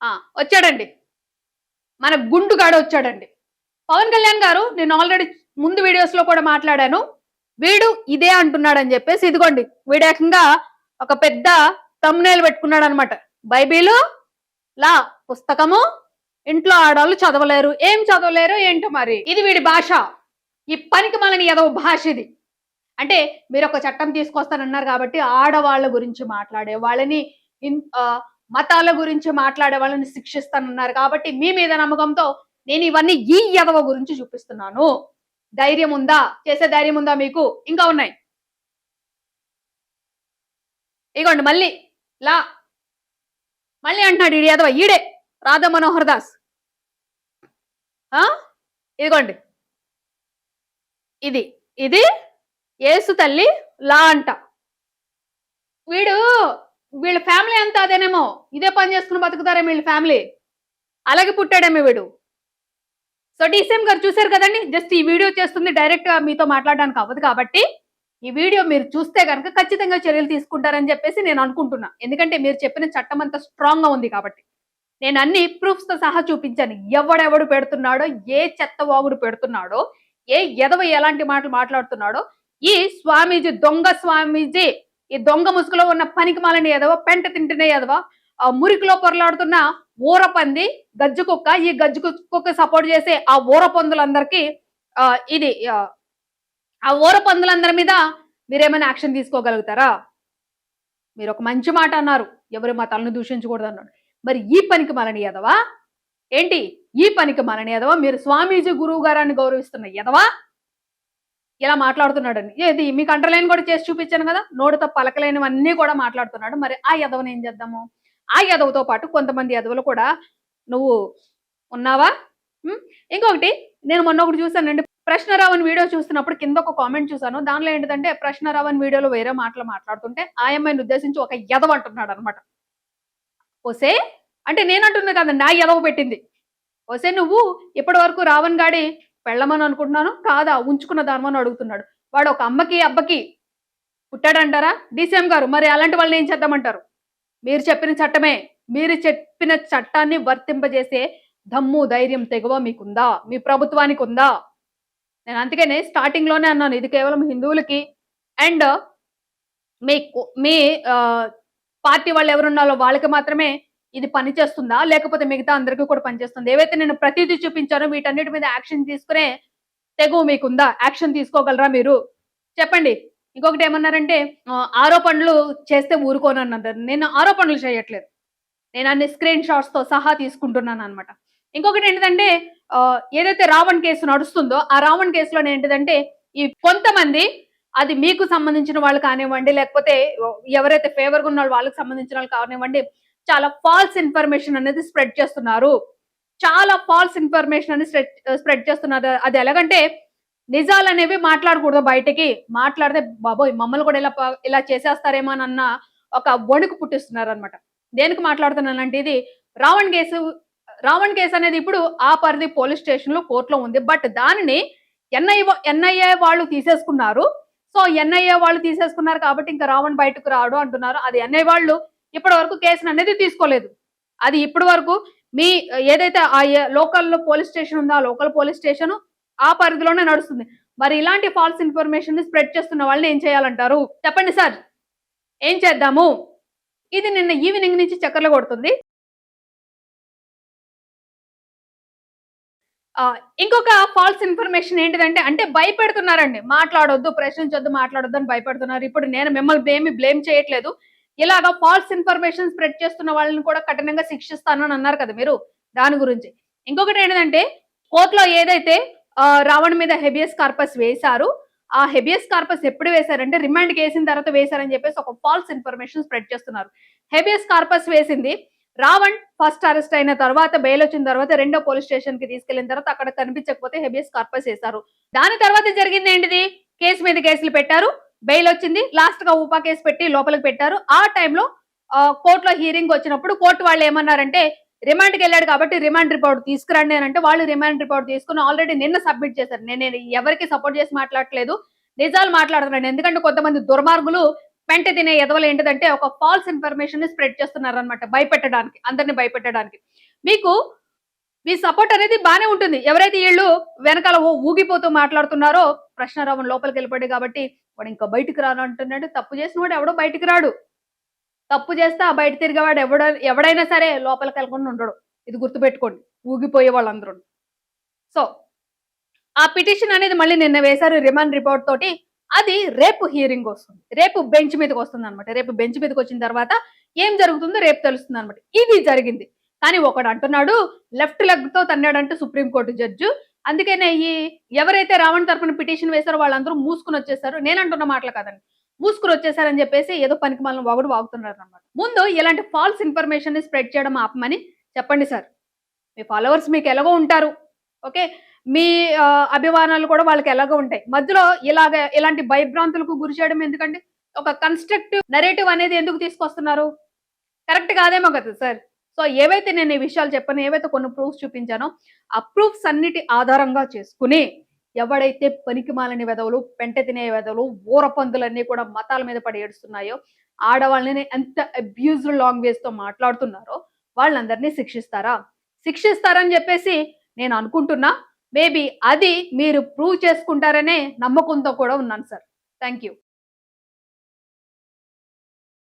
ఆ! వచ్చాడండి. మన గుండుగాడు వచ్చాడండి. పవన్ కళ్యాణ్ గారు నేను ఆల్రెడీ ముందు వీడియోస్‌లో కూడా మాట్లాడాను. వీడు ఇదే అంటున్నాడని జెప్పేసి ఇదిగోండి. వీడేకంగా ఒక పెద్ద థంబ్‌నెయిల్ పెట్టుకున్నాడనమాట. బైబిలు, లా పుస్తకము, ఇంట్లో ఆడోళ్ళు చదవలేరు. ఏం చదవలేరో ఏంటో మరి. ఇది వీడి భాష. ఈ పనికిమాలిన ఎదవ భాష ఇది. అంటే మీరొక చట్టం తీసుకొస్తానన్నారు కాబట్టి ఆడవాళ్ళ గురించి మాట్లాడే వాళ్ళని మతాల గురించి మాట్లాడే వాళ్ళని శిక్షిస్తానన్నారు కాబట్టి మీ మీద నమ్మకంతో నేను ఇవన్నీ ఈ ఎదవ గురించి చూపిస్తున్నాను. ధైర్యం ఉందా? చేసే ధైర్యం ఉందా మీకు? ఇంకా ఉన్నాయి. ఇగోండి మళ్ళీ లా మళ్ళీ అంటున్నాడు ఈడు ఎదవ ఈడే రాధా మనోహర్ దాస్. ఆ! ఇదిగోండి. ఇది. ఇది యేసు తల్లి లా అంట. వీడు వీళ్ళ ఫ్యామిలీ అంతా అదేనేమో. ఇదే పని చేసుకొని బతుకుతారేమో వీళ్ళ ఫ్యామిలీ. అలాగే పుట్టాడేమో వీడు. సో, డీసీఎం గారు చూసారు కదండీ! జస్ట్ ఈ వీడియో చేస్తుంది డైరెక్ట్‌గా మీతో మాట్లాడడానికి అవ్వదు కాబట్టి, ఈ వీడియో మీరు చూస్తే గనక ఖచ్చితంగా చర్యలు తీసుకుంటారని చెప్పేసి నేను అనుకుంటున్నా. ఎందుకంటే మీరు చెప్పిన చట్టం అంతా స్ట్రాంగ్‌గా ఉంది కాబట్టి. నేను అన్ని ప్రూఫ్స్‌తో సహా చూపించాను. ఎవడెవడు పెడుతున్నాడో, ఏ చెత్త వాగుడు పెడుతున్నాడో, ఏ ఎదవ ఎలాంటి మాటలు మాట్లాడుతున్నాడో, ఈ స్వామీజీ దొంగ స్వామీజీ, ఈ దొంగ ముసుగులో ఉన్న పనికిమాలిన ఎదవ, పెంట తింటున్న ఎదవ, మురికిలో పొరలాడుతున్న ఊరపంది, గజ్జి కుక్క, ఈ గజ్జి కుక్కకి సపోర్ట్ చేసే ఆ ఊరపందులందరికీ ఇది ఆ ఊరపందులందరి మీద మీరేమైనా యాక్షన్ తీసుకోగలుగుతారా? మీరొక మంచి మాట అన్నారు. ఎవరి మతాలను దూషించకూడదన్నాడు. మరి ఈ పనికిమాలిన ఎదవ ఏంటి? ఈ పనికిమాలిన ఎదవ మీరు స్వామీజీ గురువు గారని గౌరవిస్తున్న ఎదవ ఇలా మాట్లాడుతున్నాడండి. ఏది మీకు అండర్‌లైన్ కూడా చేసి చూపించాను గదా! నోటితో పలకలేనివన్నీ కూడా మాట్లాడుతున్నాడు. మరి ఆ ఎదవని ఏం చేద్దాము? ఆ ఎదవతో పాటు కొంతమంది ఎదవలు కూడా నువ్వు ఉన్నావా? హ్మ్. ఇంకొకటి నేను మొన్న ఒకటి చూసానండి. ప్రశ్నరావణ్ వీడియో చూస్తున్నప్పుడు కింద ఒక కామెంట్ చూసాను. దానిలో ఏంటిదంటే ప్రశ్నరావణ్ వీడియోలో వేరే మాటలు మాట్లాడుతుంటే ఆ అమ్మాయిని ఉద్దేశించి ఒక ఎదవ అంటున్నాడన్నమాట. ఒసేయ్! అంటే నేనంటున్నా కాదండి. ఆ ఎదవ పెట్టింది. ఒసేయ్! నువ్వు ఇప్పటి వరకు రావణ్ గాడి పెళ్ళమని అనుకుంటున్నాను. కాదా ఉంచుకున్న దానమని అడుగుతున్నాడు. వాడు ఒక అమ్మకి, అబ్బకి పుట్టాడంటారా? డీసీఎం గారు మరి అలాంటి వాళ్ళని ఏం చేద్దామంటారు? మీరు చెప్పిన చట్టమే. మీరు చెప్పిన చట్టాన్ని వర్తింపజేసే దమ్ము, ధైర్యం, తెగువ మీకుందా? మీ ప్రభుత్వానికుందా? నేను అందుకనే స్టార్టింగ్‌లోనే అన్నాను. ఇది కేవలం హిందువులకి అండ్ మీ పార్టీ వాళ్ళెవరున్నారో వాళ్ళకి మాత్రమే ఇది పనిచేస్తుందా? లేకపోతే మిగతా అందరికి కూడా పనిచేస్తుందా? ఏవైతే నేను ప్రతీదీ చూపించానో వీటన్నిటి మీద యాక్షన్ తీసుకునే తెగువ మీకుందా? యాక్షన్ తీసుకోగలరా మీరు? చెప్పండి. ఇంకొకటేమన్నారంటే ఆరోపణలు చేస్తే ఊరుకోనన్నారు. నేను ఆరోపణలు చేయట్లేదు. నేను అన్ని స్క్రీన్ షాట్స్‌తో సహా తీసుకుంటున్నాననమాట. ఇంకొకటేంటిదంటే ఏదైతే రావణ్ కేసు నడుస్తుందో, ఆ రావణ్ కేసులోనేంటిదంటే ఈ కొంతమంది అది మీకు సంబంధించిన వాళ్ళు కానివ్వండి, లేకపోతే ఎవరైతే ఫేవర్‌గా ఉన్నోళ్ళు వాళ్ళకి సంబంధించిన వాళ్ళు కానివ్వండి, చాలా ఫాల్స్ ఇన్ఫర్మేషన్ అనేది స్ప్రెడ్ చేస్తున్నారు. చాలా ఫాల్స్ ఇన్ఫర్మేషన్ అనేది స్ప్రెడ్ చేస్తున్నారు. అది ఎలాగంటే నిజాలనేవి మాట్లాడకూడదు బయటకి. మాట్లాడితే బాబోయ్! మమ్మల్ని కూడా ఇలా చేసేస్తారేమోనన్న ఒక వణుకు పుట్టిస్తున్నారనమాట. దేనికి మాట్లాడుతున్నానంటే ఇది రావణ్ కేసు రావణ్ కేసు అనేది ఇప్పుడు ఆ పరిధి పోలీస్ స్టేషన్‌లో కోర్ట్‌లో ఉంది. బట్ దానిని ఎన్ఐఏ వాళ్ళు తీసేసుకున్నారు. సో, ఎన్ఐఏ వాళ్ళు తీసేసుకున్నారు కాబట్టి ఇంకా రావణ్ బయటకు రాడు అంటున్నారు. అది ఎన్ఐఏ వాళ్ళు ఇప్పటి వరకు కేసుననేది తీసుకోలేదు. అది ఇప్పటి వరకు మీ ఏదైతే లోకల్‌లో పోలీస్ స్టేషన్ ఉందో, ఆ లోకల్ పోలీస్ స్టేషను ఆ పరిధిలోనే నడుస్తుంది. మరి ఇలాంటి ఫాల్స్ ఇన్ఫర్మేషన్‌ని స్ప్రెడ్ చేస్తున్న వాళ్ళని ఏం చేయాలంటారు? చెప్పండి సార్. ఏం చేద్దాము? ఇది నిన్న ఈవెనింగ్ నుంచి చక్కర్లు కొడుతుంది. ఇంకొక ఫాల్స్ ఇన్ఫర్మేషన్ ఏంటిదంటే అంటే భయపెడుతున్నారండి. మాట్లాడొద్దు, ప్రశ్నించొద్దు, మాట్లాడొద్దు అని భయపెడుతున్నారు. ఇప్పుడు నేను మిమ్మల్ని ఏమి బ్లేమ్ చేయట్లేదు. ఇలాగ ఫాల్స్ ఇన్ఫర్మేషన్ స్ప్రెడ్ చేస్తున్న వాళ్ళని కూడా కఠినంగా శిక్షిస్తానని అన్నారు కదా మీరు. దాని గురించి. ఇంకొకటి ఏంటిదంటే కోర్ట్‌లో ఏదైతే రావణ్ మీద హెబియస్ కార్పస్ వేశారు. ఆ హెబియస్ కార్పస్ ఎప్పుడు వేశారంటే రిమాండ్‌కేసిన తర్వాత వేశారని చెప్పేసి ఒక ఫాల్స్ ఇన్ఫర్మేషన్ స్ప్రెడ్ చేస్తున్నారు. హెబియస్ కార్పస్ వేసింది రావణ్ ఫస్ట్ అరెస్ట్ అయిన తర్వాత బెయిల్ వచ్చిన తర్వాత రెండో పోలీస్ స్టేషన్ కి తీసుకెళ్లిన తర్వాత అక్కడ కనిపించకపోతే హెబియస్ కార్పస్ వేశారు. దాని తర్వాత జరిగింది ఏంటిది? కేసు మీద కేసులు పెట్టారు. బెయిల్ వచ్చింది. లాస్ట్ గా ఊపా కేసు పెట్టి లోపలికి పెట్టారు. ఆ టైంలో కోర్టులో హీరింగ్ వచ్చినప్పుడు కోర్టు వాళ్ళు ఏమన్నారంటే రిమాండ్కి వెళ్ళాడు కాబట్టి రిమాండ్ రిపోర్ట్ తీసుకురండి అని అంటే వాళ్ళు రిమాండ్ రిపోర్ట్ తీసుకుని ఆల్రెడీ నిన్న సబ్మిట్ చేశారు. నేను ఎవరికి సపోర్ట్ చేసి మాట్లాడట్లేదు. నిజాలు మాట్లాడుతున్నాను. ఎందుకంటే కొంతమంది దుర్మార్గులు వెంట తినే ఎదవలు ఏంటిదంటే ఒక ఫాల్స్ ఇన్ఫర్మేషన్ ని స్ప్రెడ్ చేస్తున్నారనమాట భయపెట్టడానికి, అందరిని భయపెట్టడానికి. మీకు మీ సపోర్ట్ అనేది బానే ఉంటుంది. ఎవరైతే ఈళ్ళు వెనకాల ఊగిపోతూ మాట్లాడుతున్నారో ప్రశ్నారావం లోపలికెళ్ళిపోయాడు కాబట్టి వాడు ఇంకా బయటికి రాను అంటున్నాడు. తప్పు చేసిన వాడు ఎవడో బయటికి రాడు. తప్పు చేస్తే ఆ బయట తిరిగేవాడు ఎవడైనా సరే లోపలికెళ్ళకుండా ఉండడు. ఇది గుర్తుపెట్టుకోండి. ఊగిపోయే వాళ్ళందరూను. సో, ఆ పిటిషన్ అనేది మళ్ళీ నిన్న వేశారు రిమాండ్ రిపోర్ట్ తోటి. అది రేపు హియరింగొస్తుంది. రేపు బెంచ్ మీదకొస్తుందనమాట. రేపు బెంచ్ మీదకొచ్చిన తర్వాత ఏం జరుగుతుందో రేపు తెలుస్తుందనమాట. ఇది జరిగింది. కానీ ఒకడంటున్నాడు లెఫ్ట్ లెగ్‌తో తన్నాడంట సుప్రీం కోర్ట్ జడ్జు. అందుకనే ఎవరైతే రావణ్ తరపున పిటిషన్ వేశారో వాళ్ళందరూ మూసుకొనొచ్చేసారు. నేనంటున్న మాటలు కాదండి. మూసుకొనొచ్చేసారని చెప్పేసి ఏదో పనికిమాలిన వాగుడు వాగుతున్నారనమాట. ముందు ఇలాంటి ఫాల్స్ ఇన్ఫర్మేషన్‌ని స్ప్రెడ్ చేయడం ఆపమని చెప్పండి సార్. మీ ఫాలోవర్స్ మీకెలాగో ఉంటారు. ఓకే. మీ అభిమానాలు కూడా వాళ్ళకి ఎలాగో ఉంటాయి. మధ్యలో ఇలాంటి భయభ్రాంతులకు గురి చేయడం ఎందుకండి? ఒక కన్‌స్ట్రక్టివ్ నరేటివ్ అనేది ఎందుకు తీసుకొస్తున్నారు? కరెక్ట్ కాదేమో కదా సార్. సో, ఏవైతే నేను ఈ విషయాలు చెప్పానో, ఏవైతే కొన్ని ప్రూఫ్స్ చూపించానో, ఆ ప్రూఫ్స్ అన్నిటి ఆధారంగా చేసుకొని, ఎవడైతే పనికిమాలిన వెధవలు, పెంట తినే వెధవలు, ఊరపందులన్నీ కూడా మతాల మీద పడి ఏడుస్తున్నాయో, ఆడవాళ్ళని ఎంత అబ్యూజ్డ్ లాంగ్వేజ్‌తో మాట్లాడుతున్నారో, వాళ్ళందరినీ శిక్షిస్తారా? శిక్షిస్తారని చెప్పేసి నేను అనుకుంటున్నా. మేబీ అది మీరు ప్రూవ్ చేసుకుంటారనే నమ్మకంతో కూడా ఉన్నాను సార్. Thank you.